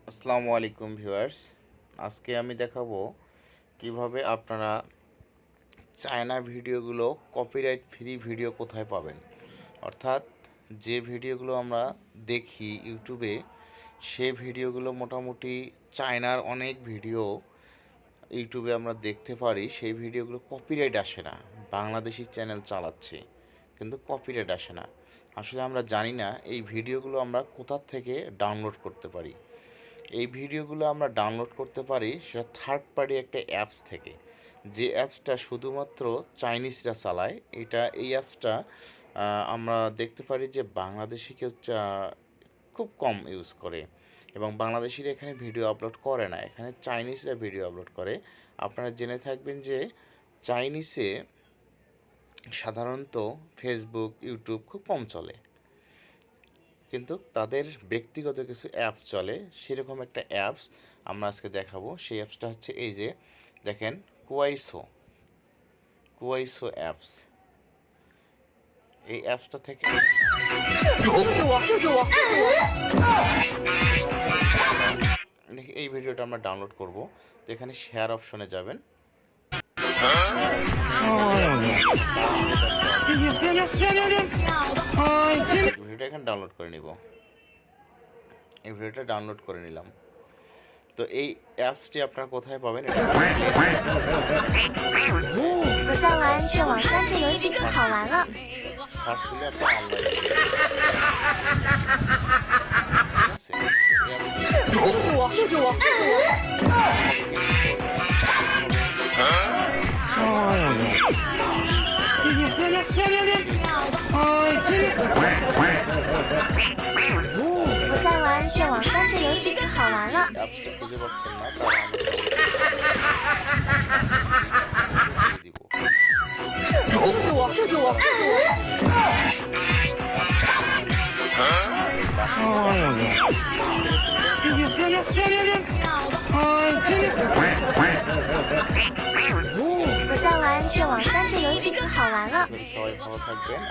আসসালামু আলাইকুম ভিউয়ার্স। আজকে আমি দেখাবো কিভাবে আপনারা চায়না ভিডিওগুলো কপিরাইট ফ্রি ভিডিও কোথায় পাবেন। অর্থাৎ যে ভিডিওগুলো আমরা দেখি ইউটিউবে, সে ভিডিওগুলো মোটামুটি চায়নার অনেক ভিডিও ইউটিউবে আমরা দেখতে পারি, সেই ভিডিওগুলো কপিরাইট আসে না। বাংলাদেশি চ্যানেল চালাচ্ছে কিন্তু কপিরাইট আসে না। আসলে আমরা জানি না এই ভিডিওগুলো আমরা কোথা থেকে ডাউনলোড করতে পারি। এই ভিডিওগুলো আমরা ডাউনলোড করতে পারি সেটা থার্ড পার্টি একটা অ্যাপস থেকে, যে অ্যাপসটা শুধুমাত্র চাইনিজরা চালায়। এই অ্যাপসটা আমরা দেখতে পারি যে বাংলাদেশি কেউ খুব কম ইউজ করে, এবং বাংলাদেশিরা এখানে ভিডিও আপলোড করে না, এখানে চাইনিজরা ভিডিও আপলোড করে। আপনারা জেনে থাকবেন যে চাইনিজে সাধারণত ফেসবুক, ইউটিউব খুব কম চলে, কিন্তু তাদের ব্যক্তিগত কিছু অ্যাপ চলে। সেরকম একটা অ্যাপস আমরা আজকে দেখাবো। সেই অ্যাপসটা হচ্ছে এই যে দেখেন, কুয়াইসো অ্যাপস। এই অ্যাপসটা থেকে এই ভিডিওটা আমরা ডাউনলোড করব। তো এখানে শেয়ার অপশনে যাবেন, ভিডিওটা এখানে ডাউনলোড করে নিব। এই ভিডিওটা ডাউনলোড করে নিলাম। তো এই অ্যাপসটি আপনারা কোথায় পাবেন? অ্যাপসটা খুঁজে পাচ্ছেন না, তারা সবাই ভালো থাকবেন।